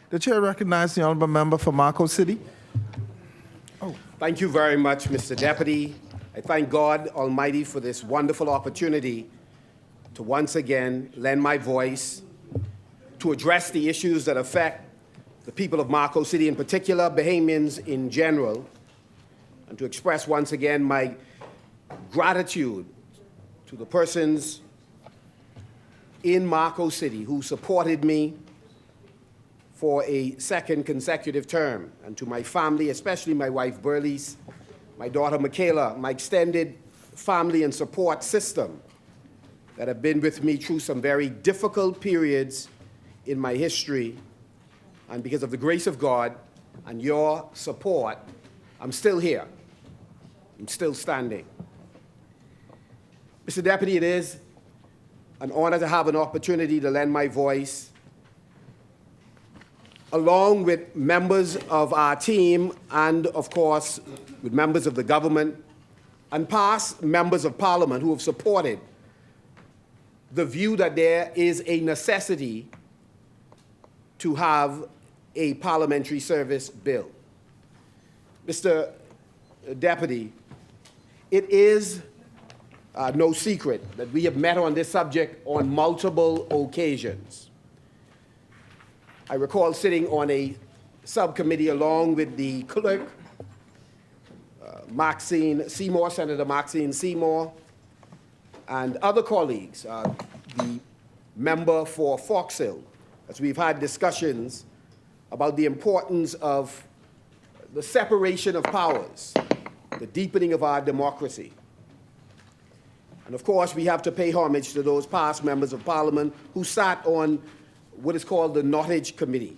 The chair recognizes the honorable member for Marco City. Thank you very much, Mr. Deputy. I thank God Almighty for this wonderful opportunity to once again lend my voice to address the issues that affect the people of Marco City in particular, Bahamians in general, and to express once again my gratitude to the persons in Marco City who supported me for a second consecutive term, and to my family, especially my wife Berlice, my daughter Michaela, my extended family and support system that have been with me through some very difficult periods in my history. And because of the grace of God and your support, I'm still here. I'm still standing. Mr. Deputy, it is an honor to have an opportunity to lend my voice along with members of our team and, of course, with members of the government and past members of Parliament who have supported the view that there is a necessity to have a parliamentary service bill. Mr. Deputy, it is no secret that we have met on this subject on multiple occasions. I recall sitting on a subcommittee along with the clerk, Maxine Seymour, Senator Maxine Seymour, and other colleagues, the member for Fox Hill, as we've had discussions about the importance of the separation of powers, the deepening of our democracy. And of course, we have to pay homage to those past members of Parliament who sat on what is called the Nottage Committee,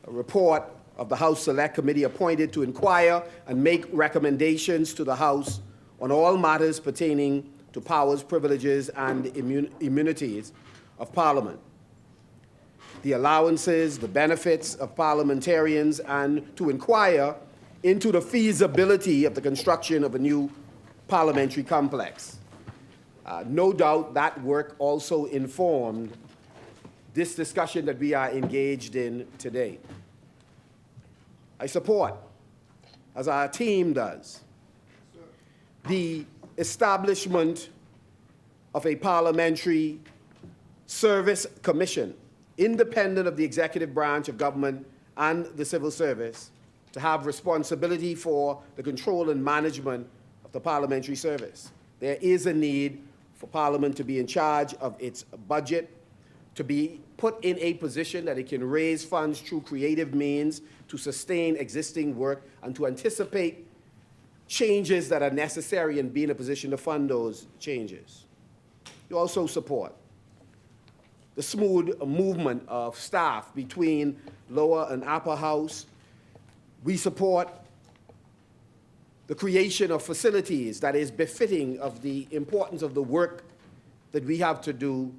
a report of the House Select Committee appointed to inquire and make recommendations to the House on all matters pertaining to powers, privileges, and immunities of Parliament, the allowances, the benefits of parliamentarians, and to inquire into the feasibility of the construction of a new parliamentary complex. No doubt that work also informed this discussion that we are engaged in today. I support, as our team does, the establishment of a parliamentary service commission, independent of the executive branch of government and the civil service, to have responsibility for the control and management of the parliamentary service. There is a need for Parliament to be in charge of its budget, to be put in a position that it can raise funds through creative means to sustain existing work and to anticipate changes that are necessary and be in a position to fund those changes. You also support the smooth movement of staff between lower and upper house. We support the creation of facilities that is befitting of the importance of the work that we have to do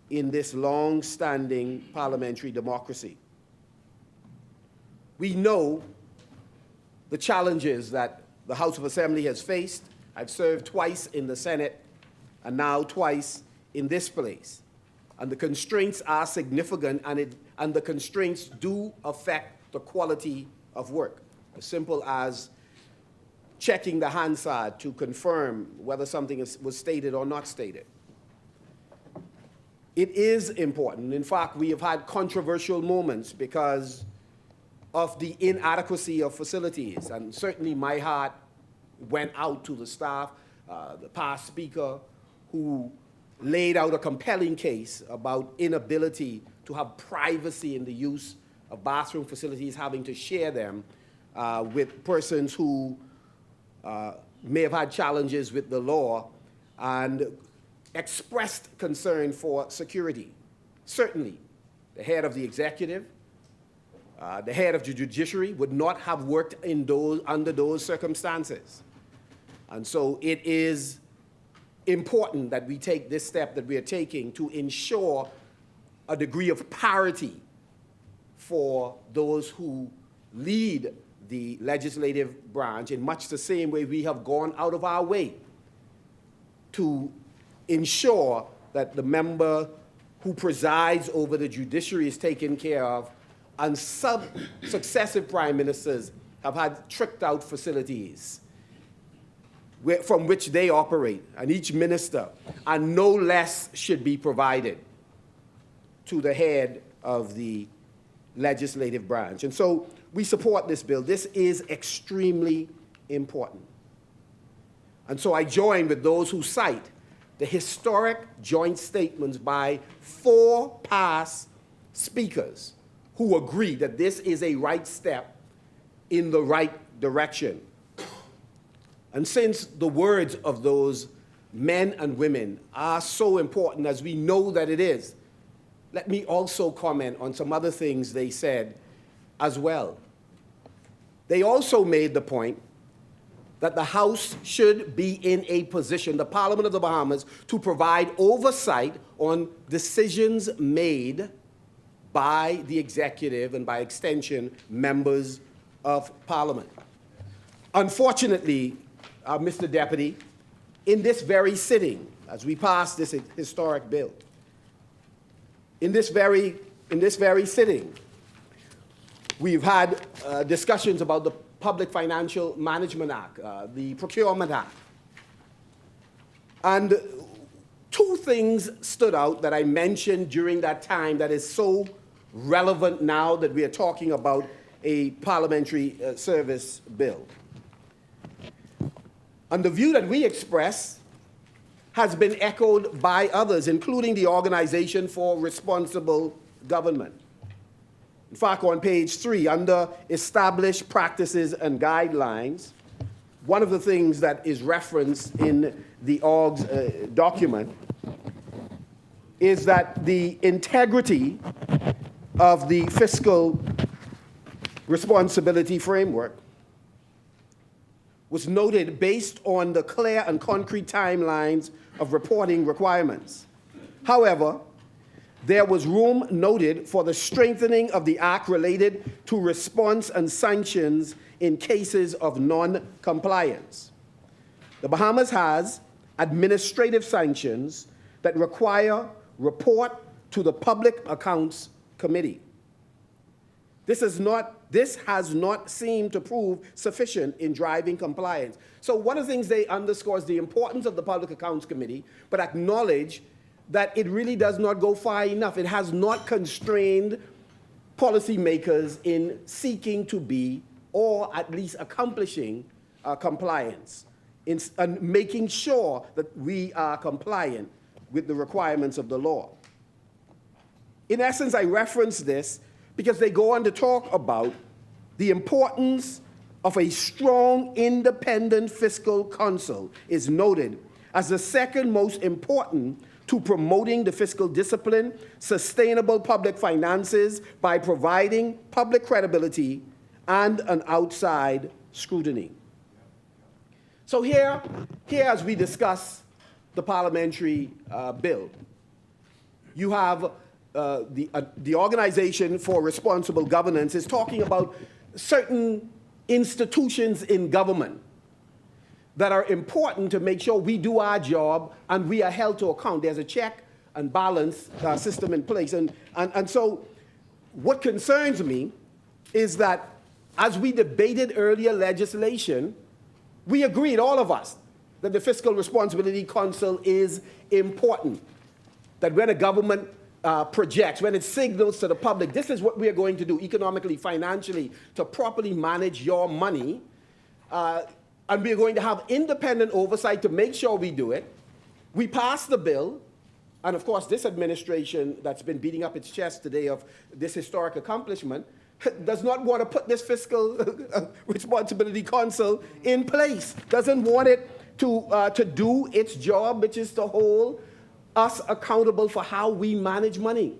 in this long-standing parliamentary democracy. We know the challenges that the House of Assembly has faced. I've served twice in the Senate and now twice in this place. And the constraints are significant, and the constraints do affect the quality of work. As simple as checking the Hansard to confirm whether something was stated or not stated. It is important. In fact, we have had controversial moments because of the inadequacy of facilities. And certainly my heart went out to the staff, the past speaker, who laid out a compelling case about inability to have privacy in the use of bathroom facilities, having to share them with persons who may have had challenges with the law, and expressed concern for security. Certainly, the head of the executive, the head of the judiciary would not have worked under those circumstances. And so it is important that we take this step that we are taking to ensure a degree of parity for those who lead the legislative branch, in much the same way we have gone out of our way to ensure that the member who presides over the judiciary is taken care of and successive prime ministers have had tricked out facilities from which they operate, and each minister, and no less should be provided to the head of the legislative branch. And so we support this bill. This is extremely important. And so I join with those who cite the historic joint statements by 4 past speakers who agree that this is a right step in the right direction. And since the words of those men and women are so important, as we know that it is, let me also comment on some other things they said as well. They also made the point that the House should be in a position, the Parliament of the Bahamas, to provide oversight on decisions made by the executive and, by extension, members of Parliament. Unfortunately, Mr. Deputy, in this very sitting, as we pass this historic bill, in this very sitting, we've had discussions about the Public Financial Management Act, the Procurement Act. And 2 things stood out that I mentioned during that time that is so relevant now that we are talking about a parliamentary service bill. And the view that we express has been echoed by others, including the Organization for Responsible Government. In fact, on page 3, under Established Practices and Guidelines, one of the things that is referenced in the ORG's document is that the integrity of the fiscal responsibility framework was noted based on the clear and concrete timelines of reporting requirements. However, there was room noted for the strengthening of the Act related to response and sanctions in cases of non-compliance. The Bahamas has administrative sanctions that require report to the Public Accounts Committee. This has not seemed to prove sufficient in driving compliance. So one of the things they underscore is the importance of the Public Accounts Committee, but acknowledge that it really does not go far enough. It has not constrained policymakers in seeking to be, or at least accomplishing, compliance, and making sure that we are compliant with the requirements of the law. In essence, I reference this because they go on to talk about the importance of a strong, independent fiscal council is noted as the second most important to promoting the fiscal discipline, sustainable public finances by providing public credibility and an outside scrutiny. So here as we discuss the parliamentary bill, you have the Organization for Responsible Governance is talking about certain institutions in government that are important to make sure we do our job and we are held to account. There's a check and balance system in place. And so what concerns me is that as we debated earlier legislation, we agreed, all of us, that the Fiscal Responsibility Council is important. That when a government projects, when it signals to the public, this is what we are going to do economically, financially, to properly manage your money, and we are going to have independent oversight to make sure we do it. We passed the bill, and of course this administration that's been beating up its chest today of this historic accomplishment does not want to put this Fiscal Responsibility Council in place, doesn't want it to do its job, which is to hold us accountable for how we manage money.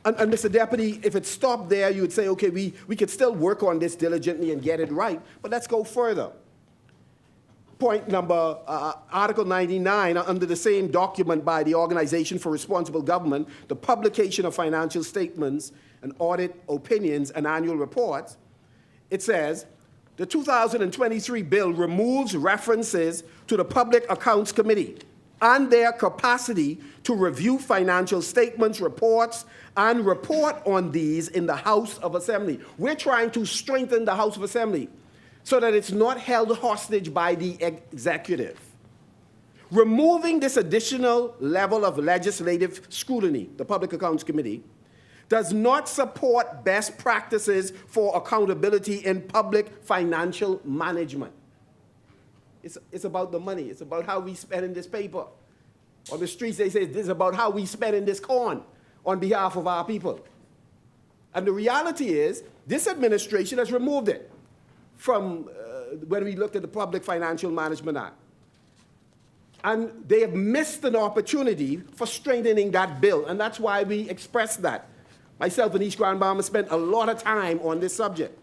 And Mr. Deputy, if it stopped there, you would say, okay, we could still work on this diligently and get it right, but let's go further. Point number, Article 99, under the same document by the Organization for Responsible Government, the publication of financial statements and audit opinions and annual reports, it says, the 2023 bill removes references to the Public Accounts Committee and their capacity to review financial statements, reports, and report on these in the House of Assembly. We're trying to strengthen the House of Assembly so that it's not held hostage by the executive. Removing this additional level of legislative scrutiny, the Public Accounts Committee, does not support best practices for accountability in public financial management. It's about the money. It's about how we spend in this paper. On the streets, they say this is about how we spend in this corn on behalf of our people. And the reality is, this administration has removed it from when we looked at the Public Financial Management Act. And they have missed an opportunity for strengthening that bill, and that's why we expressed that. Myself and East Grand Bahama spent a lot of time on this subject.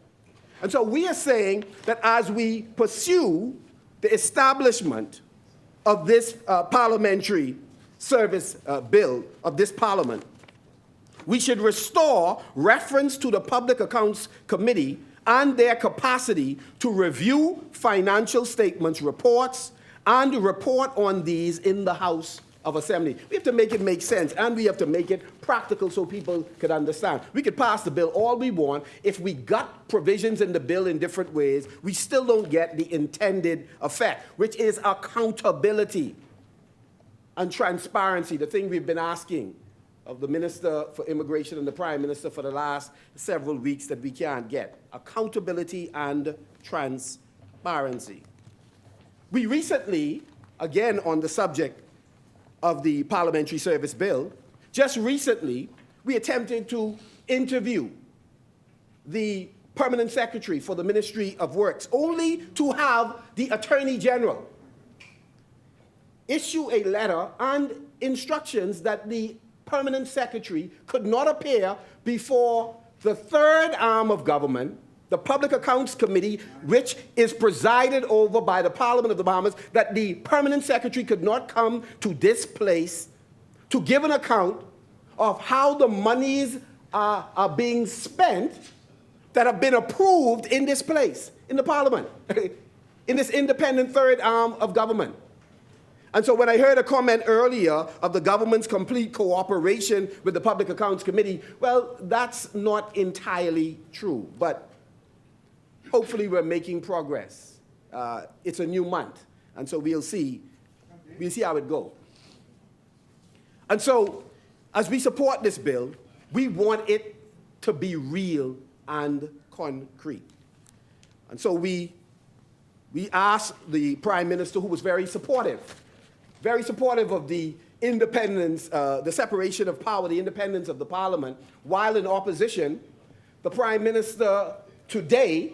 And so we are saying that as we pursue the establishment of this parliamentary service bill of this parliament, we should restore reference to the Public Accounts Committee and their capacity to review financial statements, reports, and report on these in the House of Assembly. We have to make it make sense, and we have to make it practical so people could understand. We could pass the bill all we want. If we got provisions in the bill in different ways, we still don't get the intended effect, which is accountability and transparency, the thing we've been asking of the Minister for Immigration and the Prime Minister for the last several weeks that we can't get. Accountability and transparency. We recently, again on the subject of the Parliamentary Service Bill, just recently we attempted to interview the Permanent Secretary for the Ministry of Works, only to have the Attorney General issue a letter and instructions that the Permanent Secretary could not appear before the third arm of government, the Public Accounts Committee, which is presided over by the Parliament of the Bahamas, that the Permanent Secretary could not come to this place to give an account of how the monies are being spent that have been approved in this place, in the Parliament, in this independent third arm of government. And so when I heard a comment earlier of the government's complete cooperation with the Public Accounts Committee, well, that's not entirely true, but hopefully we're making progress. It's a new month, and so we'll see how it goes. And so as we support this bill, we want it to be real and concrete. And so we asked the Prime Minister, who was very supportive of the independence, the separation of power, the independence of the Parliament, while in opposition. The Prime Minister today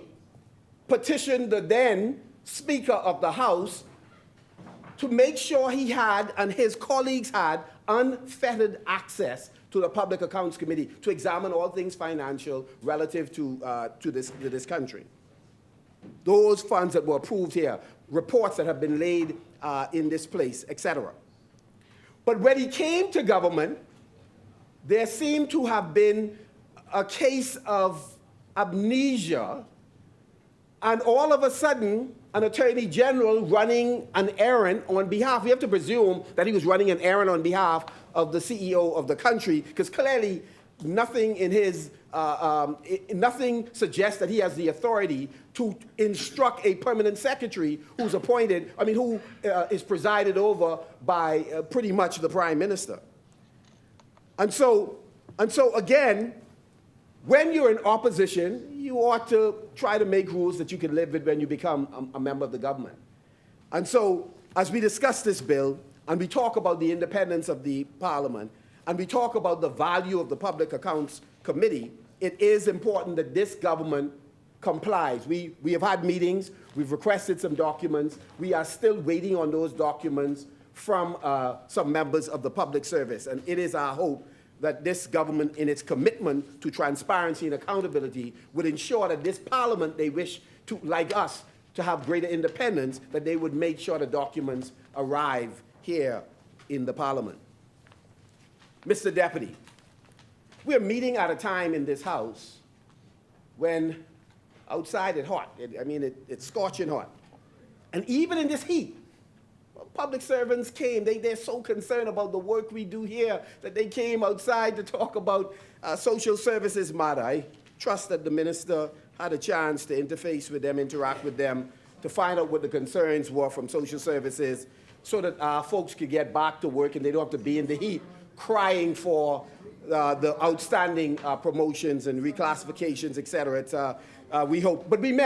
petitioned the then Speaker of the House to make sure he had and his colleagues had unfettered access to the Public Accounts Committee to examine all things financial relative to this country. Those funds that were approved here, reports that have been laid in this place, etc. But when he came to government, there seemed to have been a case of amnesia, and all of a sudden, an Attorney General running an errand on behalf, we have to presume that he was running an errand on behalf of the CEO of the country, because clearly nothing in his, nothing suggests that he has the authority to instruct a permanent secretary who's appointed, who is presided over by pretty much the Prime Minister. And so again, when you're in opposition, you ought to try to make rules that you can live with when you become a member of the government. And so, as we discuss this bill, and we talk about the independence of the Parliament, and we talk about the value of the Public Accounts Committee, it is important that this government complies. We have had meetings, we've requested some documents, we are still waiting on those documents from some members of the public service, and it is our hope that this government, in its commitment to transparency and accountability, would ensure that this Parliament, they wish to, like us, to have greater independence, that they would make sure the documents arrive here in the Parliament. Mr. Deputy, we're meeting at a time in this House when outside it's hot. It's scorching hot. And even in this heat, Public servants came. They're so concerned about the work we do here that they came outside to talk about social services matter. I trust that the minister had a chance to interface with them, interact with them, to find out what the concerns were from social services so that our folks could get back to work and they don't have to be in the heat crying for the outstanding promotions and reclassifications, et cetera. It's, we hope. But we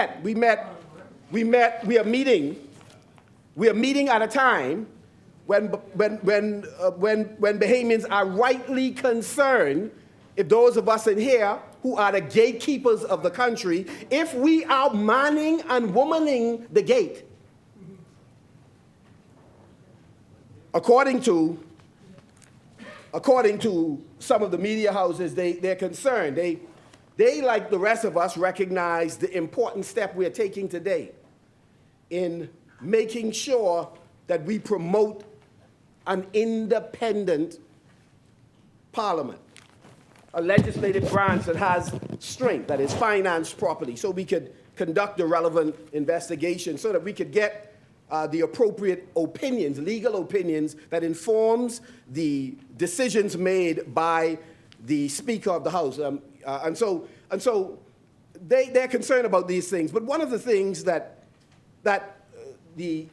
are meeting at a time when Bahamians are rightly concerned, if those of us in here who are the gatekeepers of the country, if we are manning and womaning the gate. According to some of the media houses, they're concerned. They, like the rest of us, recognize the important step we're taking today in making sure that we promote an independent parliament, a legislative branch that has strength, that is financed properly, so we could conduct the relevant investigation, so that we could get the appropriate opinions, legal opinions, that informs the decisions made by the Speaker of the House. And so they're concerned about these things. But one of the things that the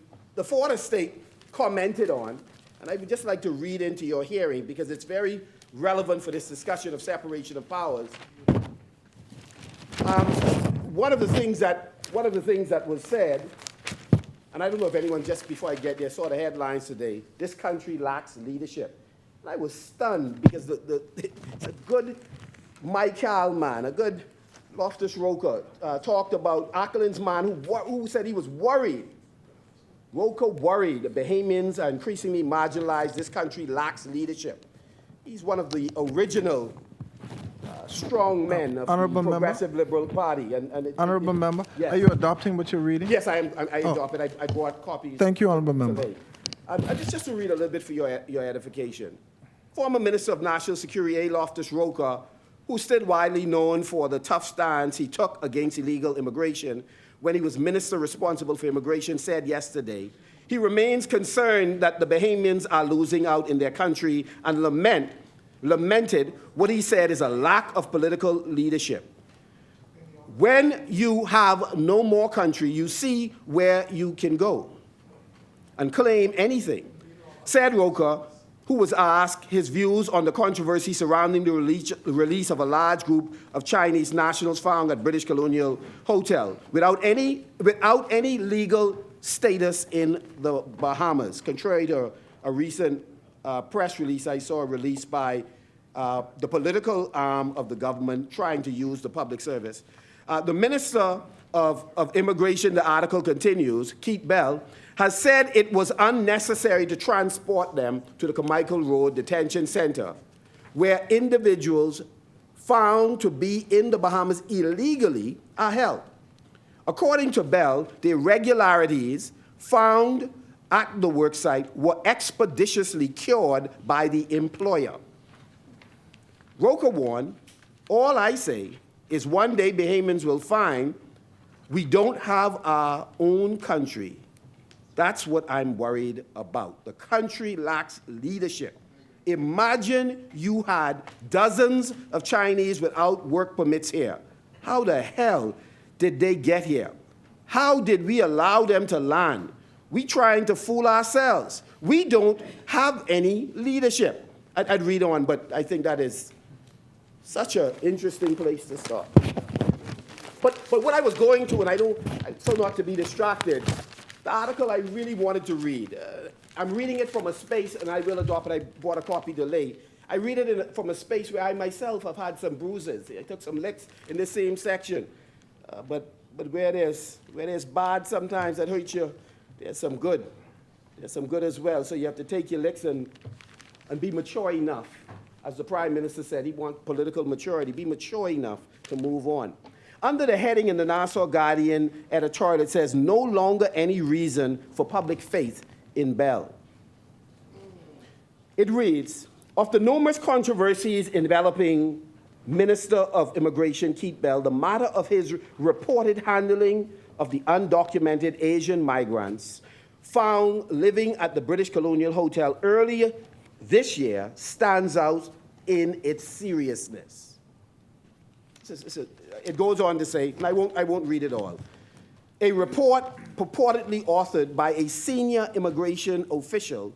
fourth estate commented on, and I would just like to read into your hearing because it's very relevant for this discussion of separation of powers. One of the things that was said, and I don't know if anyone, just before I get there, saw the headlines today, "This country lacks leadership." And I was stunned because it's a good Michael man, a good Loftus Roker, talked about Ackland's man who said he was worried. Roker worried the Bahamians are increasingly marginalized. This country lacks leadership. He's one of the original strong men of the Progressive Liberal Party. Honorable Member, yes. Are you adopting what you're reading? Yes, I am. I adopted. I brought copies. Thank you, Honorable Member. Today. Just to read a little bit for your edification. Former Minister of National Security A. Loftus Roker, who's still widely known for the tough stance he took against illegal immigration when he was minister responsible for immigration, said yesterday he remains concerned that the Bahamians are losing out in their country and lamented what he said is a lack of political leadership. When you have no more country, you see where you can go and claim anything, said Roker, who was asked his views on the controversy surrounding the release of a large group of Chinese nationals found at British Colonial Hotel without any legal status in the Bahamas, contrary to a recent press release I saw released by the political arm of the government trying to use the public service. The Minister of Immigration, the article continues, Keith Bell, has said it was unnecessary to transport them to the Carmichael Road Detention Center, where individuals found to be in the Bahamas illegally are held. According to Bell, the irregularities found at the worksite were expeditiously cured by the employer. Roker warned, all I say is one day Bahamians will find we don't have our own country. That's what I'm worried about. The country lacks leadership. Imagine you had dozens of Chinese without work permits here. How the hell did they get here? How did we allow them to land? We trying to fool ourselves. We don't have any leadership. I'd read on, but I think that is such an interesting place to start. But what I was going to, and so not to be distracted, the article I really wanted to read. I'm reading it from a space, and I will adopt it. I bought a copy delayed. I read it from a space where I myself have had some bruises. I took some licks in the same section. But where there's bad sometimes that hurts you, there's some good. There's some good as well. So you have to take your licks and be mature enough. As the Prime Minister said, he wants political maturity. Be mature enough to move on. Under the heading in the Nassau Guardian editorial, it says, no longer any reason for public faith in Bell. It reads, of the numerous controversies enveloping Minister of Immigration Keith Bell, the matter of his reported handling of the undocumented Asian migrants found living at the British Colonial Hotel earlier this year stands out in its seriousness. It goes on to say, and I won't read it all. A report purportedly authored by a senior immigration official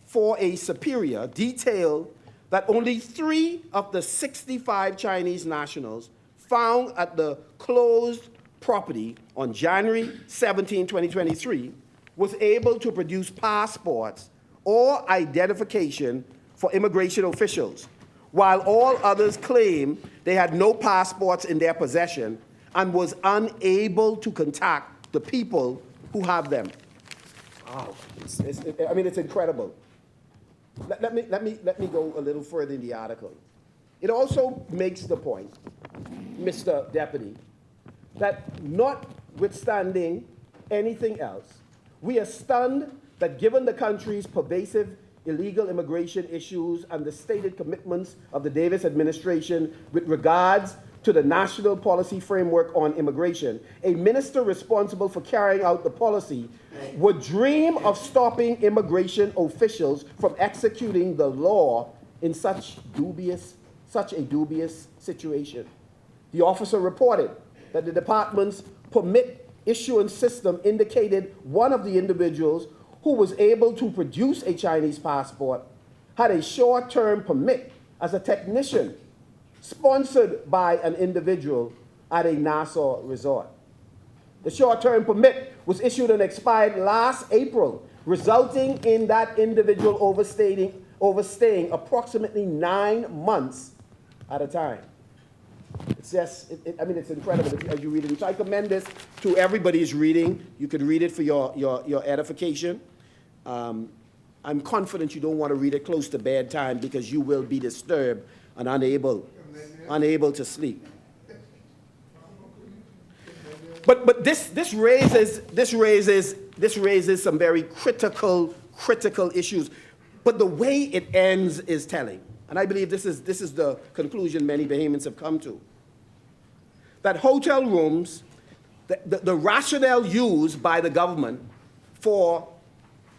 for a superior detailed that only 3 of the 65 Chinese nationals found at the closed property on January 17, 2023, was able to produce passports or identification for immigration officials, while all others claim they had no passports in their possession and was unable to contact the people who have them. Wow, it's incredible. Let me go a little further in the article. It also makes the point, Mr. Deputy, that notwithstanding anything else, we are stunned that given the country's pervasive illegal immigration issues and the stated commitments of the Davis administration with regards to the national policy framework on immigration, a minister responsible for carrying out the policy would dream of stopping immigration officials from executing the law in such a dubious situation. The officer reported that the department's permit issuance system indicated one of the individuals who was able to produce a Chinese passport had a short-term permit as a technician sponsored by an individual at a Nassau resort. The short-term permit was issued and expired last April, resulting in that individual overstaying approximately 9 months at a time. It's just, it's incredible as you read it. So I commend this to everybody's reading. You could read it for your edification. I'm confident you don't want to read it close to bedtime because you will be disturbed and unable to sleep. But this raises some very critical issues. But the way it ends is telling. And I believe this is the conclusion many Bahamians have come to. That hotel rooms, the rationale used by the government for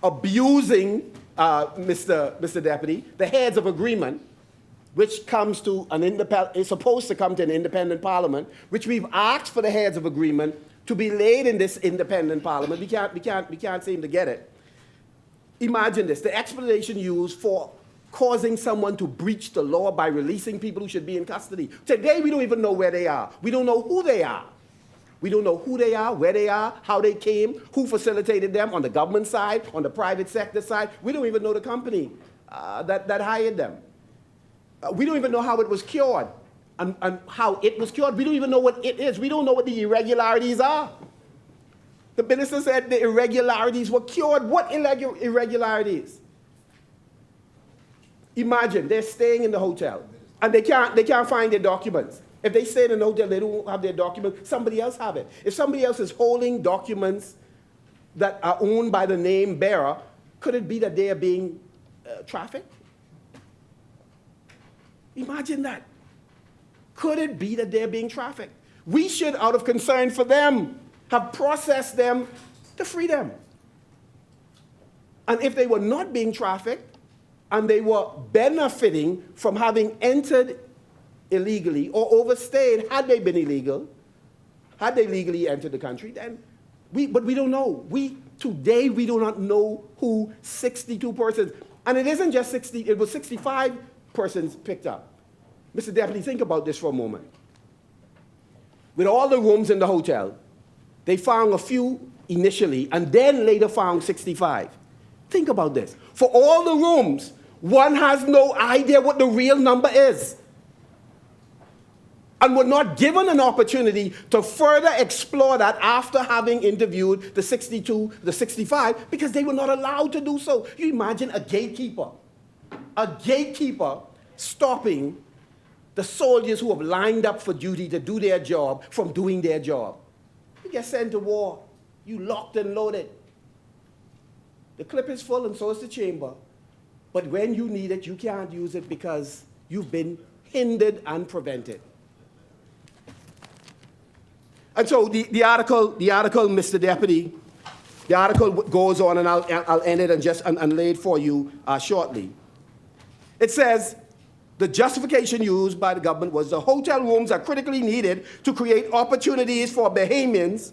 abusing, Mr. Deputy, the heads of agreement, which comes to is supposed to come to an independent parliament, which we've asked for the heads of agreement to be laid in this independent parliament. We can't seem to get it. Imagine this, the explanation used for causing someone to breach the law by releasing people who should be in custody. Today, we don't even know where they are. We don't know who they are. We don't know who they are, where they are, how they came, who facilitated them on the government side, on the private sector side. We don't even know the company that hired them. We don't even know how it was cured and how it was cured. We don't even know what it is. We don't know what the irregularities are. The minister said the irregularities were cured. What irregularities? Imagine they're staying in the hotel and they can't find their documents. If they stay in the hotel, they don't have their documents, somebody else have it. If somebody else is holding documents that are owned by the name bearer, could it be that they are being trafficked? Imagine that. Could it be that they're being trafficked? We should, out of concern for them, have processed them to free them. And if they were not being trafficked and they were benefiting from having entered illegally or overstayed, had they been illegal, had they legally entered the country, then but we don't know. Today we do not know who 62 persons, and it isn't just 60, it was 65 persons picked up. Mr. Deputy, think about this for a moment. With all the rooms in the hotel, they found a few initially and then later found 65. Think about this. For all the rooms, one has no idea what the real number is. And were not given an opportunity to further explore that after having interviewed the 62, the 65, because they were not allowed to do so. You imagine a gatekeeper stopping the soldiers who have lined up for duty to do their job from doing their job. You get sent to war. You locked and loaded. The clip is full and so is the chamber. But when you need it, you can't use it because you've been hindered and prevented. And so the article, Mr. Deputy, The article goes on, and I'll end it and lay it for you shortly. It says, the justification used by the government was the hotel rooms are critically needed to create opportunities for Bahamians.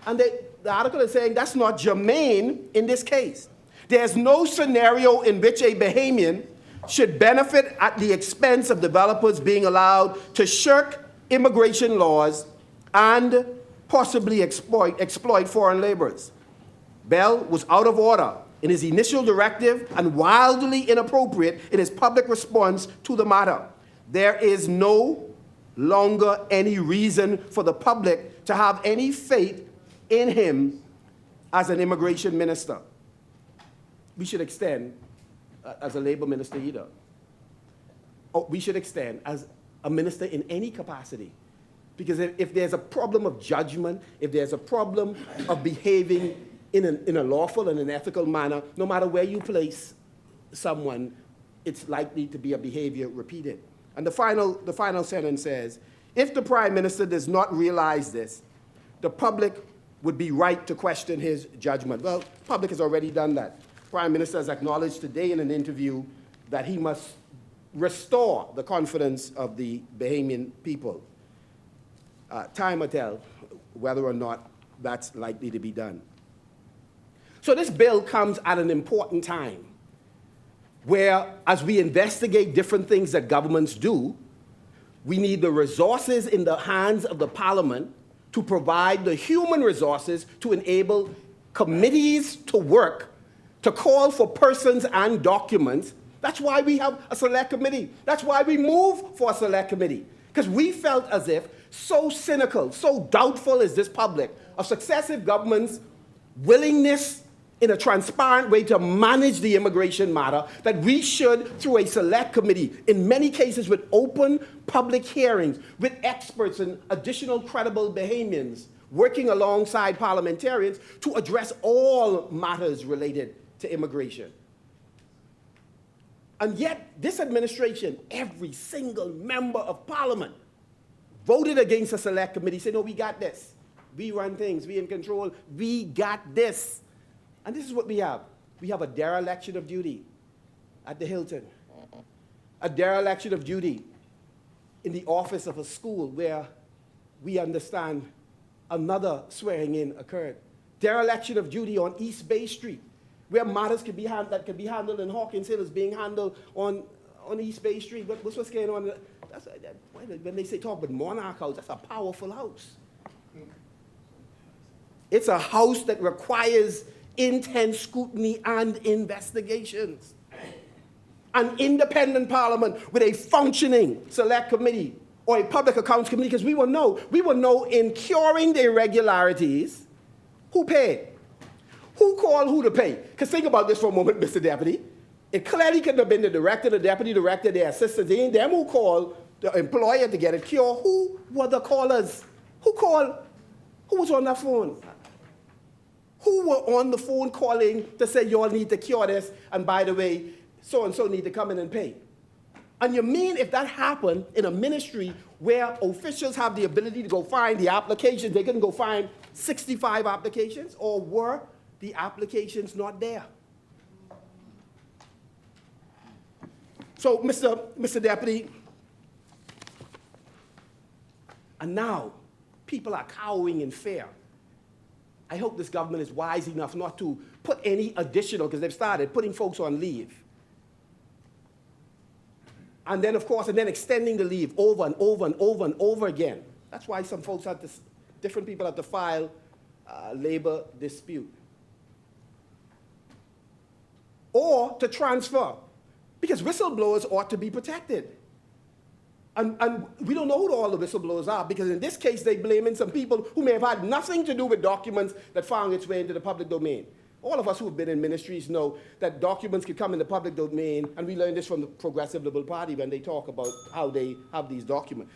And the article is saying that's not germane in this case. There's no scenario in which a Bahamian should benefit at the expense of developers being allowed to shirk immigration laws and possibly exploit foreign laborers. Bell was out of order in his initial directive and wildly inappropriate in his public response to the matter. There is no longer any reason for the public to have any faith in him as an immigration minister. We should extend as a labor minister either. We should extend as a minister in any capacity. Because if there's a problem of judgment, if there's a problem of behaving in a lawful and an ethical manner, no matter where you place someone, it's likely to be a behavior repeated. And the final sentence says, if the Prime Minister does not realize this, the public would be right to question his judgment. Well, the public has already done that. The Prime Minister has acknowledged today in an interview that he must restore the confidence of the Bahamian people. Time will tell whether or not that's likely to be done. So this bill comes at an important time where, as we investigate different things that governments do, we need the resources in the hands of the Parliament to provide the human resources to enable committees to work, to call for persons and documents. That's why we have a select committee. That's why we move for a select committee. Because we felt as if, so cynical, so doubtful is this public of successive governments' willingness in a transparent way to manage the immigration matter, that we should, through a select committee, in many cases with open public hearings, with experts and additional credible Bahamians, working alongside parliamentarians to address all matters related to immigration. And yet, this administration, every single member of Parliament, voted against a select committee, said, no, we got this. We run things, we in control, we got this. And this is what we have. We have a dereliction of duty at the Hilton, a dereliction of duty in the office of a school where we understand another swearing in occurred. Dereliction of duty on East Bay Street, where matters that could be handled in Hawkins Hill is being handled on East Bay Street. What's going on? When they talk about Monarch House, that's a powerful house. It's a house that requires intense scrutiny and investigations. An independent Parliament with a functioning select committee or a public accounts committee, because we will know in curing the irregularities who paid, who called who to pay. Because think about this for a moment, Mr. Deputy. It clearly could have been the director, the deputy director, the assistant, them who called the employer to get it cured. Who were the callers? Who called? Who was on that phone? Who were on the phone calling to say, you all need to cure this, and by the way, so-and-so need to come in and pay? And you mean if that happened in a ministry where officials have the ability to go find the applications, they couldn't go find 65 applications, or were the applications not there? So, Mr. Deputy, and now people are cowering in fear. I hope this government is wise enough not to put any additional, because they've started putting folks on leave. And then, of course, extending the leave over and over and over and over again. That's why some folks different people have to file labor dispute. Or to transfer, because whistleblowers ought to be protected. And we don't know who all the whistleblowers are, because in this case, they blame in some people who may have had nothing to do with documents that found its way into the public domain. All of us who have been in ministries know that documents can come in the public domain, and we learned this from the Progressive Liberal Party when they talk about how they have these documents.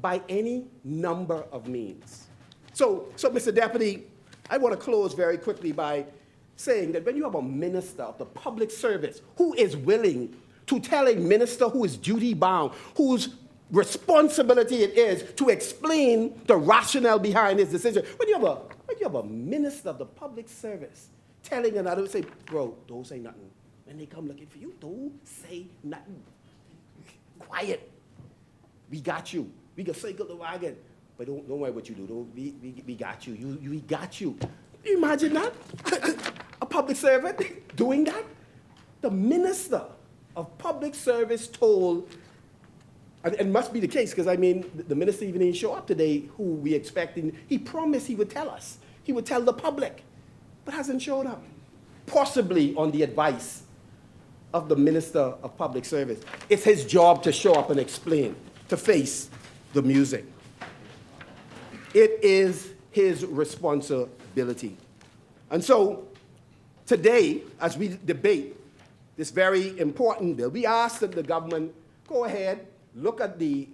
By any number of means. So, Mr. Deputy, I want to close very quickly by saying that when you have a minister of the public service who is willing to tell a minister who is duty-bound, whose responsibility it is to explain the rationale behind his decision. When you have a minister of the public service telling another, say, bro, don't say nothing. When they come looking for you, don't say nothing. Quiet. We got you. We can circle the wagon. But don't worry what you do. We got you. We got you. Can you imagine that? A public servant doing that? The minister of public service told, and it must be the case, because I mean, the minister even didn't show up today, who we expecting. He promised he would tell us. He would tell the public, but hasn't showed up. Possibly on the advice of the Minister of Public Service. It's his job to show up and explain, to face the music. It is his responsibility. And so today, as we debate this very important bill, we ask that the government go ahead, look at the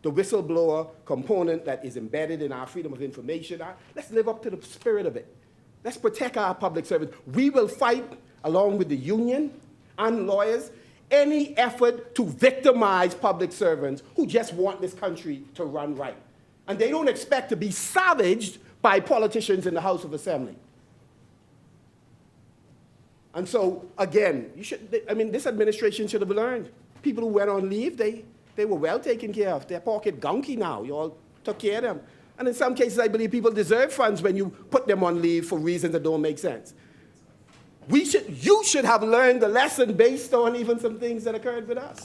whistleblower component that is embedded in our Freedom of Information Act. Let's live up to the spirit of it. Let's protect our public service. We will fight, along with the union and lawyers, any effort to victimize public servants who just want this country to run right. And they don't expect to be savaged by politicians in the House of Assembly. And so, again, this administration should have learned. People who went on leave, they were well taken care of. Their pocket gunky now. You all took care of them. And in some cases, I believe people deserve funds when you put them on leave for reasons that don't make sense. You should have learned the lesson based on even some things that occurred with us.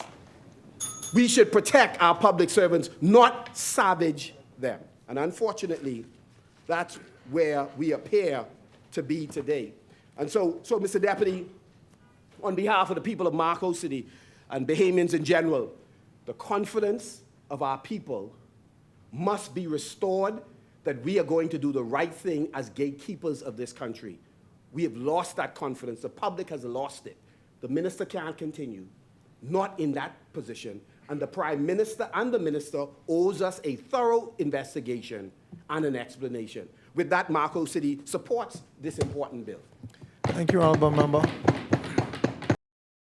We should protect our public servants, not savage them. And unfortunately, that's where we appear to be today. And so Mr. Deputy, on behalf of the people of Marco City and Bahamians in general, the confidence of our people must be restored that we are going to do the right thing as gatekeepers of this country. We have lost that confidence. The public has lost it. The minister can't continue, not in that position. And the Prime Minister and the Minister owes us a thorough investigation and an explanation. With that, Marco City supports this important bill. Thank you, Honourable Member.